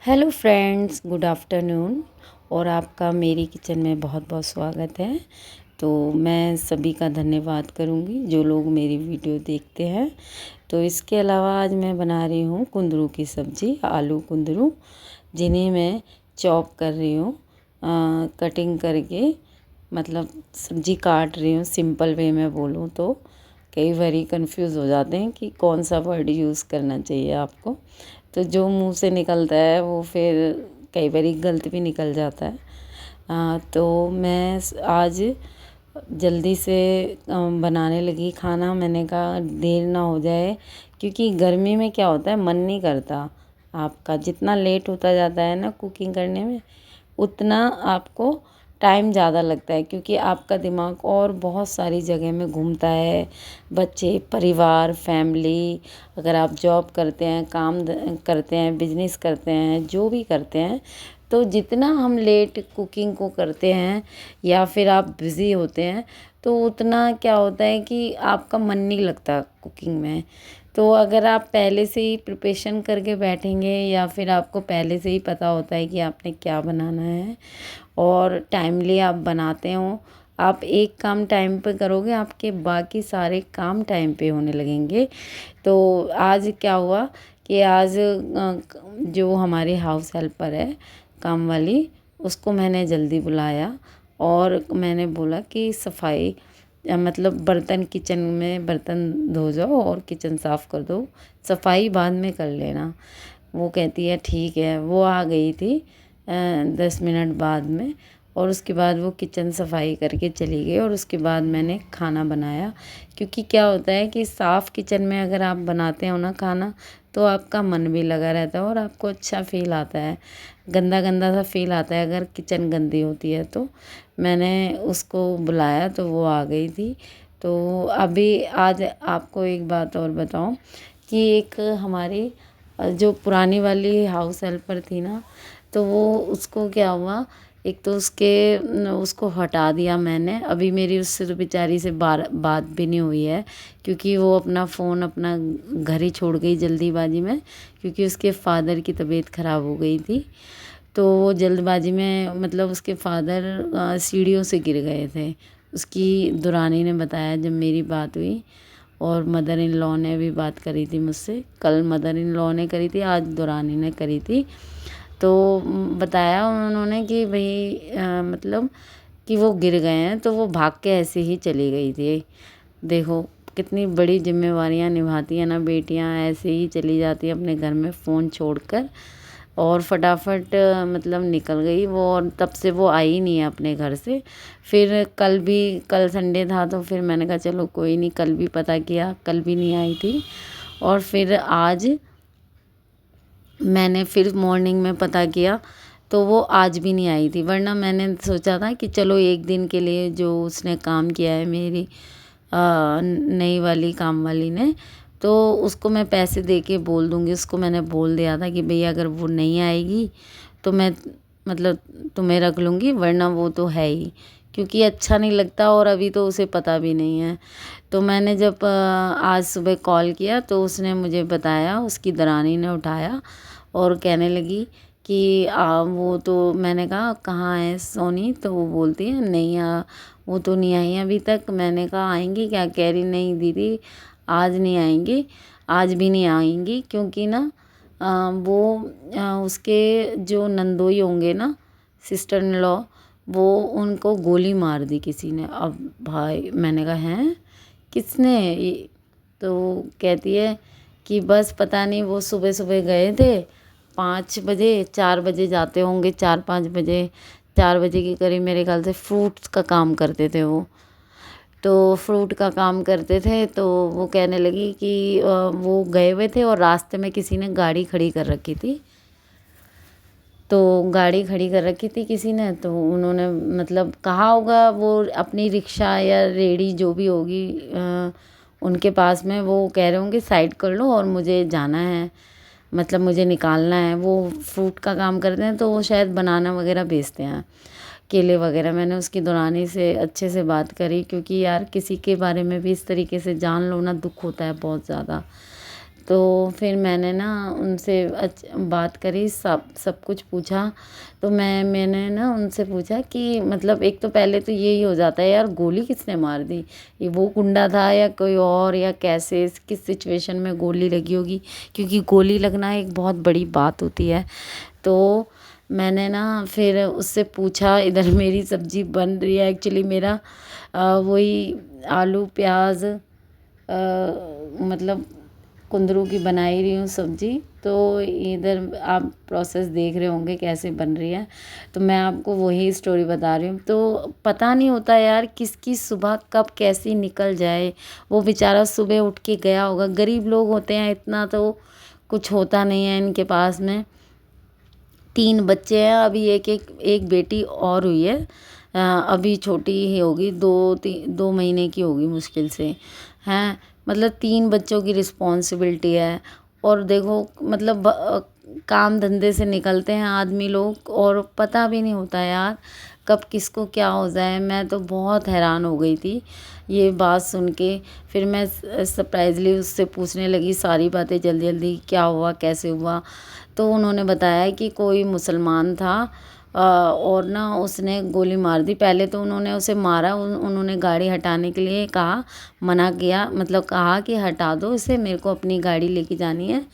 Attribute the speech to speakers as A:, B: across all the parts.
A: Hello friends, good afternoon. और आपका मेरी किचन में बहुत बहुत स्वागत है। तो मैं सभी का धन्यवाद करूंगी जो लोग मेरी वीडियो देखते हैं। तो इसके अलावा आज मैं बना रही हूँ कुंदरू की सब्ज़ी, आलू कुंदरू, जिन्हें मैं चॉप कर रही हूँ, कटिंग करके, मतलब सब्ज़ी काट रही हूँ। सिंपल वे में बोलूँ तो कई बारी कंफ्यूज हो जाते हैं कि कौन सा वर्ड यूज़ करना चाहिए आपको। तो जो मुंह से निकलता है वो फिर कई बारी गलत भी निकल जाता है। तो मैं आज जल्दी से बनाने लगी खाना। मैंने कहा देर ना हो जाए, क्योंकि गर्मी में क्या होता है, मन नहीं करता। आपका जितना लेट होता जाता है ना कुकिंग करने में, उतना आपको टाइम ज़्यादा लगता है, क्योंकि आपका दिमाग और बहुत सारी जगह में घूमता है। बच्चे, परिवार, फैमिली, अगर आप जॉब करते हैं, काम करते हैं, बिजनेस करते हैं, जो भी करते हैं, तो जितना हम लेट कुकिंग को करते हैं या फिर आप बिज़ी होते हैं, तो उतना क्या होता है कि आपका मन नहीं लगता कुकिंग में। तो अगर आप पहले से ही प्रिपरेशन करके बैठेंगे या फिर आपको पहले से ही पता होता है कि आपने क्या बनाना है और टाइमली आप बनाते हो, आप एक काम टाइम पे करोगे, आपके बाकी सारे काम टाइम पे होने लगेंगे। तो आज क्या हुआ कि आज जो हमारे हाउस हेल्पर है, काम वाली, उसको मैंने जल्दी बुलाया और मैंने बोला कि सफाई, मतलब बर्तन, किचन में बर्तन धो जाओ और किचन साफ़ कर दो, सफाई बाद में कर लेना। वो कहती है ठीक है। वो आ गई थी 10 मिनट बाद में, और उसके बाद वो किचन सफाई करके चली गई और उसके बाद मैंने खाना बनाया। क्योंकि क्या होता है कि साफ़ किचन में अगर आप बनाते हो ना खाना, तो आपका मन भी लगा रहता है और आपको अच्छा फील आता है। गंदा गंदा सा फील आता है अगर किचन गंदी होती है। तो मैंने उसको बुलाया तो वो आ गई थी। तो अभी आज आपको एक बात और बताऊं कि एक हमारी जो पुरानी वाली हाउस हेल्पर थी ना, तो वो, उसको क्या हुआ, एक तो उसको हटा दिया मैंने। अभी मेरी उससे तो बेचारी से बात भी नहीं हुई है, क्योंकि वो अपना फ़ोन अपना घर ही छोड़ गई जल्दीबाजी में, क्योंकि उसके फादर की तबीयत ख़राब हो गई थी। तो वो जल्दबाजी में, मतलब उसके फादर सीढ़ियों से गिर गए थे। उसकी दुरानी ने बताया जब मेरी बात हुई, और मदर इन लॉ ने भी बात करी थी मुझसे। कल मदर इन लॉ ने करी थी, आज दुरानी ने करी थी। तो बताया उन्होंने कि भाई मतलब कि वो गिर गए हैं, तो वो भाग के ऐसे ही चली गई थी। देखो कितनी बड़ी जिम्मेवारियां निभाती हैं ना बेटियां, ऐसे ही चली जाती हैं अपने घर में फ़ोन छोड़कर, और फटाफट मतलब निकल गई वो। और तब से वो आई नहीं है अपने घर से। फिर कल संडे था, तो फिर मैंने कहा चलो कोई नहीं, कल भी पता किया, कल भी नहीं आई थी। और फिर आज मैंने फिर मॉर्निंग में पता किया, तो वो आज भी नहीं आई थी। वरना मैंने सोचा था कि चलो एक दिन के लिए जो उसने काम किया है मेरी नई वाली काम वाली ने, तो उसको मैं पैसे दे के बोल दूँगी। उसको मैंने बोल दिया था कि भैया अगर वो नहीं आएगी तो मैं, मतलब तुम्हें रख लूँगी, वरना वो तो है ही, क्योंकि अच्छा नहीं लगता और अभी तो उसे पता भी नहीं है। तो मैंने जब आज सुबह कॉल किया, तो उसने मुझे बताया, उसकी दरानी ने उठाया और कहने लगी कि वो तो, मैंने कहा कहाँ है सोनी, तो वो बोलती है नहीं, वो तो नहीं आई अभी तक। मैंने कहा आएंगी क्या, कह रही नहीं दीदी आज नहीं आएंगी, आज भी नहीं आएंगी, क्योंकि ना वो उसके जो नंदोई होंगे ना, सिस्टर इन लॉ, वो उनको गोली मार दी किसी ने। अब भाई मैंने कहा हैं किसने तो कहती है कि बस पता नहीं, वो सुबह सुबह गए थे 5 बजे, 4 बजे जाते होंगे, 4-5 बजे, 4 बजे के करीब मेरे ख्याल से। फ्रूट्स का काम करते थे वो, तो फ्रूट का काम करते थे। तो वो कहने लगी कि वो गए हुए थे और रास्ते में किसी ने गाड़ी खड़ी कर रखी थी। तो गाड़ी खड़ी कर रखी थी किसी ने, तो उन्होंने मतलब कहा होगा, वो अपनी रिक्शा या रेडी जो भी होगी उनके पास में, वो कह रहे होंगे साइड कर लो और मुझे जाना है, मतलब मुझे निकालना है। वो फ्रूट का काम करते हैं, तो वो शायद बनाना वगैरह बेचते हैं, केले वगैरह। मैंने उसकी दुरानी से अच्छे से बात करी, क्योंकि यार किसी के बारे में भी इस तरीके से जान लो ना, दुख होता है बहुत ज़्यादा। तो फिर मैंने ना उनसे बात करी, सब कुछ पूछा। तो मैंने ना उनसे पूछा कि मतलब एक तो पहले तो यही हो जाता है यार, गोली किसने मार दी, ये वो गुंडा था या कोई और, या कैसे किस सिचुएशन में गोली लगी होगी, क्योंकि गोली लगना एक बहुत बड़ी बात होती है। तो मैंने ना फिर उससे पूछा, इधर मेरी सब्जी बन रही है, एक्चुअली मेरा वही आलू प्याज मतलब कुंदरू की बना ही रही हूँ सब्जी। तो इधर आप प्रोसेस देख रहे होंगे कैसे बन रही है, तो मैं आपको वही स्टोरी बता रही हूँ। तो पता नहीं होता यार किसकी सुबह कब कैसी निकल जाए। वो बेचारा सुबह उठ के गया होगा, गरीब लोग होते हैं, इतना तो कुछ होता नहीं है इनके पास में। 3 बच्चे हैं, अभी एक बेटी और हुई है, अभी छोटी ही होगी, 2 महीने की होगी मुश्किल से, हैं। मतलब 3 बच्चों की रिस्पॉन्सिबिलिटी है। और देखो मतलब काम धंधे से निकलते हैं आदमी लोग और पता भी नहीं होता यार कब किसको क्या हो जाए। मैं तो बहुत हैरान हो गई थी ये बात सुन के। फिर मैं सरप्राइजली उससे पूछने लगी सारी बातें जल्दी जल्दी, क्या हुआ कैसे हुआ। तो उन्होंने बताया कि कोई मुसलमान था और ना उसने गोली मार दी। पहले तो उन्होंने उसे मारा, उन्होंने गाड़ी हटाने के लिए कहा, मना किया, मतलब कहा कि हटा दो इसे, मेरे को अपनी गाड़ी लेके जानी है,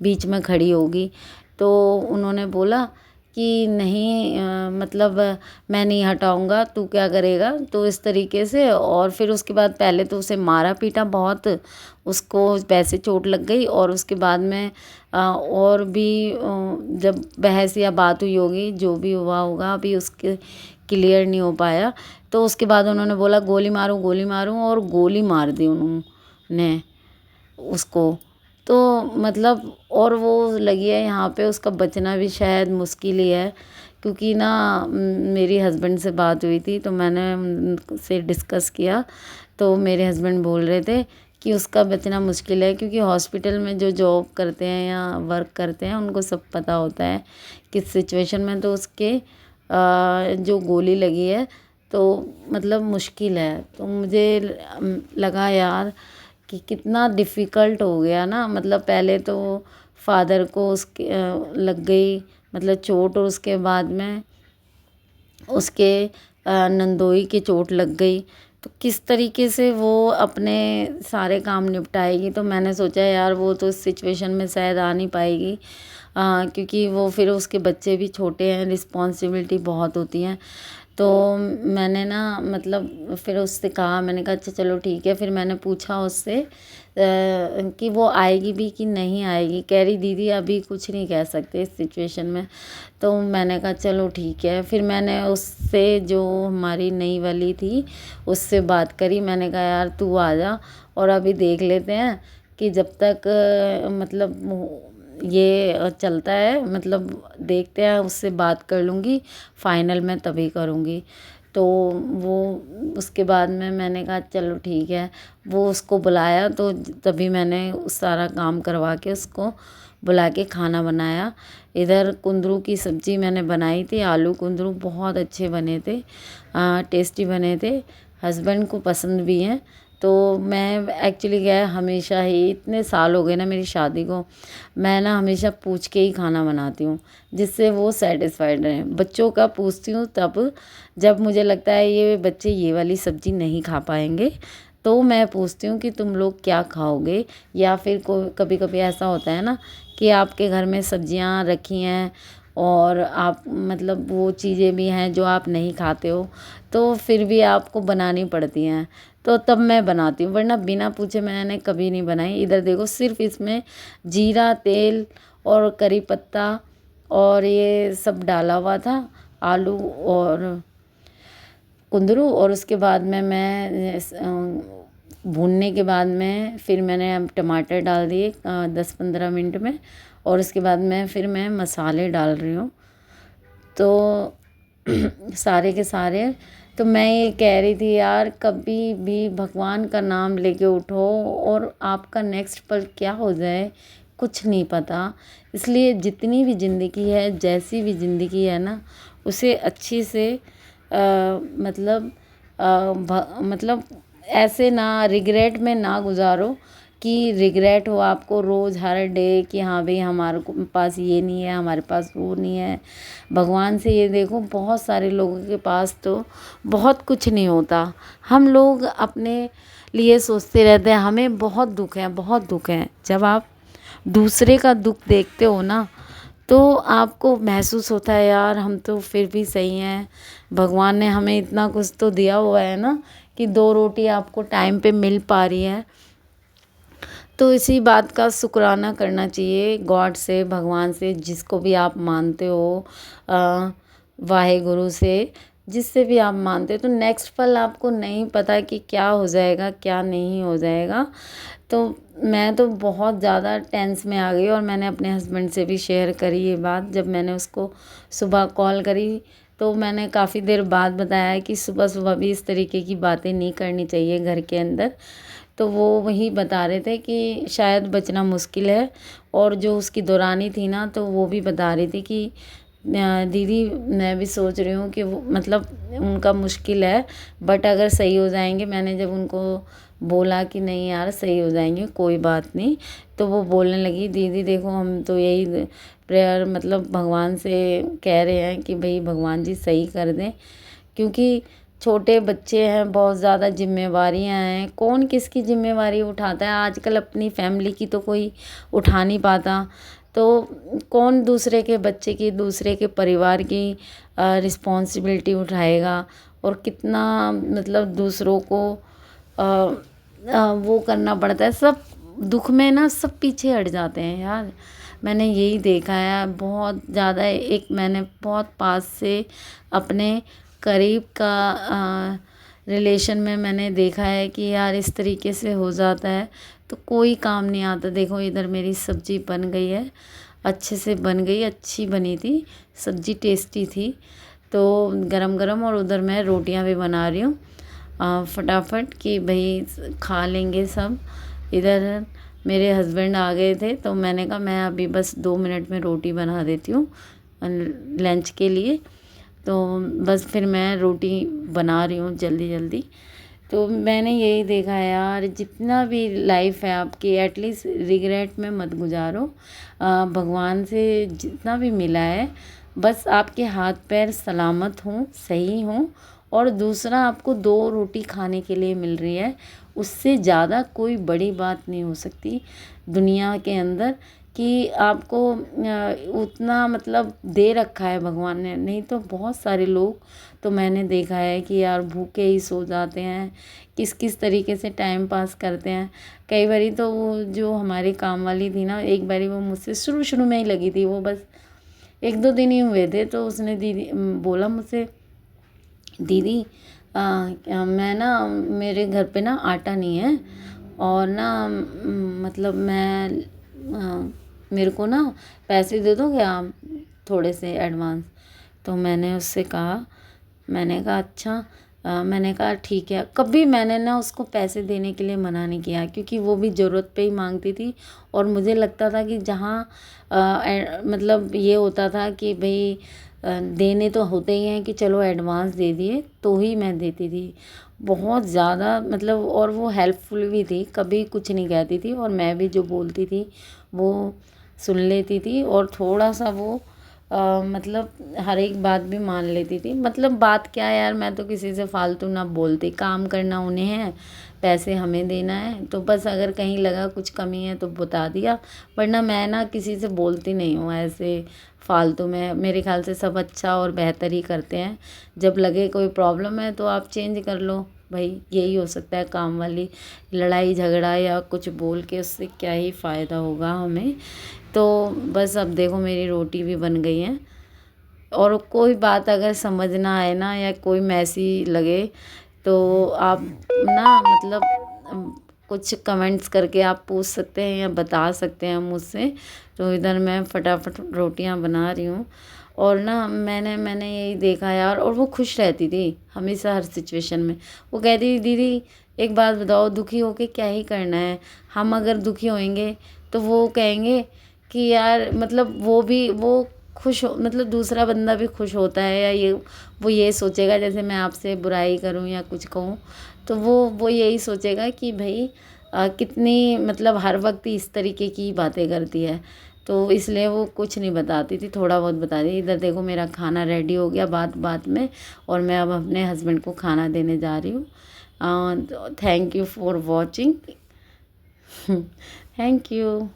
A: बीच में खड़ी होगी। तो उन्होंने बोला कि नहीं मतलब मैं नहीं हटाऊंगा, तू क्या करेगा, तो इस तरीके से। और फिर उसके बाद पहले तो उसे मारा पीटा बहुत, उसको वैसे चोट लग गई। और उसके बाद में और भी जब बहस या बात हुई होगी, जो भी हुआ होगा अभी उसके क्लियर नहीं हो पाया। तो उसके बाद उन्होंने बोला गोली मारूं, और गोली मार दी उन्होंने उसको। तो मतलब और वो लगी है यहाँ पे, उसका बचना भी शायद मुश्किल ही है। क्योंकि ना मेरी हस्बैंड से बात हुई थी, तो मैंने उनसे डिस्कस किया, तो मेरे हस्बैंड बोल रहे थे कि उसका बचना मुश्किल है, क्योंकि हॉस्पिटल में जो जॉब करते हैं या वर्क करते हैं उनको सब पता होता है किस सिचुएशन में। तो उसके जो गोली लगी है तो मतलब मुश्किल है। तो मुझे लगा यार कि कितना डिफ़िकल्ट हो गया ना। मतलब पहले तो फादर को उसके लग गई मतलब चोट, और उसके बाद में उसके नंदोई की चोट लग गई। तो किस तरीके से वो अपने सारे काम निपटाएगी। तो मैंने सोचा यार वो तो इस सिचुएशन में शायद आ नहीं पाएगी, क्योंकि वो फिर उसके बच्चे भी छोटे हैं, रिस्पॉन्सिबिलिटी बहुत होती हैं। तो मैंने ना मतलब फिर उससे कहा, मैंने कहा अच्छा चलो ठीक है। फिर मैंने पूछा उससे कि वो आएगी भी कि नहीं आएगी। कह रही दीदी अभी कुछ नहीं कह सकते इस सिचुएशन में। तो मैंने कहा चलो ठीक है। फिर मैंने उससे जो हमारी नई वाली थी उससे बात करी। मैंने कहा यार तू आ जा और अभी देख लेते हैं कि जब तक मतलब ये चलता है, मतलब देखते हैं, उससे बात कर लूँगी, फाइनल मैं तभी करूँगी। तो वो उसके बाद में मैंने कहा चलो ठीक है। वो उसको बुलाया, तो तभी मैंने सारा काम करवा के उसको बुला के खाना बनाया। इधर कुंदरू की सब्ज़ी मैंने बनाई थी, आलू कुंदरू बहुत अच्छे बने थे, टेस्टी बने थे, हस्बैंड को पसंद भी हैं। तो मैं एक्चुअली क्या है, हमेशा ही इतने साल हो गए ना मेरी शादी को, मैं ना हमेशा पूछ के ही खाना बनाती हूँ जिससे वो सेटिस्फाइड रहें। बच्चों का पूछती हूँ तब जब मुझे लगता है ये बच्चे ये वाली सब्ज़ी नहीं खा पाएंगे, तो मैं पूछती हूँ कि तुम लोग क्या खाओगे। या फिर कभी कभी ऐसा होता है ना कि आपके घर में सब्जियाँ रखी हैं और आप मतलब वो चीज़ें भी हैं जो आप नहीं खाते हो, तो फिर भी आपको बनानी पड़ती हैं, तो तब मैं बनाती हूँ, वरना बिना पूछे मैंने कभी नहीं बनाई। इधर देखो सिर्फ इसमें जीरा, तेल और करी पत्ता और ये सब डाला हुआ था, आलू और कुंदरू। और उसके बाद में मैं भूनने के बाद में फिर मैंने टमाटर डाल दिए 10-15 मिनट में। और उसके बाद में फिर मैं मसाले डाल रही हूँ, तो सारे के सारे। तो मैं ये कह रही थी यार कभी भी भगवान का नाम लेके उठो और आपका नेक्स्ट पल क्या हो जाए कुछ नहीं पता। इसलिए जितनी भी ज़िंदगी है, जैसी भी ज़िंदगी है ना, उसे अच्छी से मतलब मतलब ऐसे ना रिग्रेट में ना गुजारो कि रिग्रेट हो आपको रोज़ हर डे कि हाँ भाई हमारे पास ये नहीं है, हमारे पास वो नहीं है। भगवान से ये देखो, बहुत सारे लोगों के पास तो बहुत कुछ नहीं होता। हम लोग अपने लिए सोचते रहते हैं हमें बहुत दुख है, बहुत दुख है। जब आप दूसरे का दुख देखते हो ना, तो आपको महसूस होता है यार हम तो फिर भी सही हैं, भगवान ने हमें इतना कुछ तो दिया हुआ है ना कि 2 रोटी आपको टाइम पे मिल पा रही है। तो इसी बात का शुक्राना करना चाहिए गॉड से, भगवान से, जिसको भी आप मानते हो, वाहे गुरु से, जिससे भी आप मानते हो। तो नेक्स्ट पल आपको नहीं पता कि क्या हो जाएगा क्या नहीं हो जाएगा। तो मैं तो बहुत ज़्यादा टेंस में आ गई और मैंने अपने हस्बैंड से भी शेयर करी ये बात। जब मैंने उसको सुबह कॉल करी तो मैंने काफ़ी देर बाद बताया कि सुबह सुबह भी इस तरीके की बातें नहीं करनी चाहिए घर के अंदर। तो वो वही बता रहे थे कि शायद बचना मुश्किल है। और जो उसकी दौरानी थी ना, तो वो भी बता रही थी कि दीदी मैं भी सोच रही हूँ कि वो मतलब उनका मुश्किल है, बट अगर सही हो जाएंगे। मैंने जब उनको बोला कि नहीं यार सही हो जाएंगे कोई बात नहीं, तो वो बोलने लगी दीदी देखो हम तो यही प्रेयर मतलब भगवान से कह रहे हैं कि भाई भगवान जी सही कर दें, क्योंकि छोटे बच्चे हैं, बहुत ज़्यादा जिम्मेवारियां हैं। कौन किसकी जिम्मेवारी उठाता है आजकल, अपनी फैमिली की तो कोई उठा नहीं पाता। तो कौन दूसरे के बच्चे की, दूसरे के परिवार की रिस्पॉन्सिबिलिटी उठाएगा। और कितना मतलब दूसरों को वो करना पड़ता है। सब दुख में ना सब पीछे हट जाते हैं यार। मैंने यही देखा है बहुत ज़्यादा। एक मैंने बहुत पास से अपने करीब का रिलेशन में मैंने देखा है कि यार इस तरीके से हो जाता है तो कोई काम नहीं आता। देखो इधर मेरी सब्ज़ी बन गई है, अच्छे से बन गई, अच्छी बनी थी सब्ज़ी, टेस्टी थी तो गरम गरम। और उधर मैं रोटियां भी बना रही हूँ फटाफट कि भाई खा लेंगे सब। इधर मेरे हस्बैंड आ गए थे तो मैंने कहा मैं अभी बस 2 मिनट में रोटी बना देती हूँ लंच के लिए। तो बस फिर मैं रोटी बना रही हूँ जल्दी जल्दी। तो मैंने यही देखा है यार, जितना भी लाइफ है आपकी एटलीस्ट रिग्रेट में मत गुजारो। भगवान से जितना भी मिला है बस आपके हाथ पैर सलामत हों, सही हों। और दूसरा आपको 2 रोटी खाने के लिए मिल रही है, उससे ज़्यादा कोई बड़ी बात नहीं हो सकती दुनिया के अंदर कि आपको उतना मतलब दे रखा है भगवान ने। नहीं तो बहुत सारे लोग तो मैंने देखा है कि यार भूखे ही सो जाते हैं, किस किस तरीके से टाइम पास करते हैं। कई बारी तो वो जो हमारी काम वाली थी ना, एक बारी वो मुझसे शुरू शुरू में ही लगी थी, वो बस 1-2 दिन ही हुए थे तो उसने दीदी बोला मुझसे दीदी क्या मैं ना मेरे घर पे ना आटा नहीं है और ना मतलब मैं मेरे को ना पैसे दे दोगे आप थोड़े से एडवांस। तो मैंने उससे कहा, मैंने कहा अच्छा। मैंने कहा ठीक है। कभी मैंने ना उसको पैसे देने के लिए मना नहीं किया क्योंकि वो भी ज़रूरत पे ही मांगती थी। और मुझे लगता था कि जहाँ मतलब ये होता था कि भाई देने तो होते ही हैं कि चलो एडवांस दे दिए तो ही मैं देती थी बहुत ज़्यादा मतलब। और वो हेल्पफुल भी थी, कभी कुछ नहीं कहती थी और मैं भी जो बोलती थी वो सुन लेती थी। और थोड़ा सा वो मतलब हर एक बात भी मान लेती थी। मतलब बात क्या है यार, मैं तो किसी से फालतू ना बोलती, काम करना उन्हें है, पैसे हमें देना है। तो बस अगर कहीं लगा कुछ कमी है तो बता दिया, वरना मैं ना किसी से बोलती नहीं हूँ ऐसे फालतू में। मेरे ख्याल से सब अच्छा और बेहतर ही करते हैं। जब लगे कोई प्रॉब्लम है तो आप चेंज कर लो भाई, यही हो सकता है। काम वाली लड़ाई झगड़ा या कुछ बोल के उससे क्या ही फ़ायदा होगा हमें। तो बस अब देखो मेरी रोटी भी बन गई है। और कोई बात अगर समझ ना आए ना या कोई मैसी लगे तो आप ना मतलब कुछ कमेंट्स करके आप पूछ सकते हैं या बता सकते हैं मुझसे। तो इधर मैं फटाफट रोटियां बना रही हूँ। और ना मैंने यही देखा यार। और वो खुश रहती थी हमेशा हर सिचुएशन में। वो कहती थी दीदी एक बात बताओ, दुखी होके क्या ही करना है। हम अगर दुखी होएंगे तो वो कहेंगे कि यार मतलब वो खुश हो, मतलब दूसरा बंदा भी खुश होता है या ये वो ये सोचेगा जैसे मैं आपसे बुराई करूं या कुछ कहूं तो वो यही सोचेगा कि भाई कितनी मतलब हर वक्त इस तरीके की बातें करती है, तो इसलिए वो कुछ नहीं बताती थी, थोड़ा बहुत बताती। इधर देखो मेरा खाना रेडी हो गया बात बात में, और मैं अब अपने हस्बैंड को खाना देने जा रही हूँ। Thank you for watching. Thank you.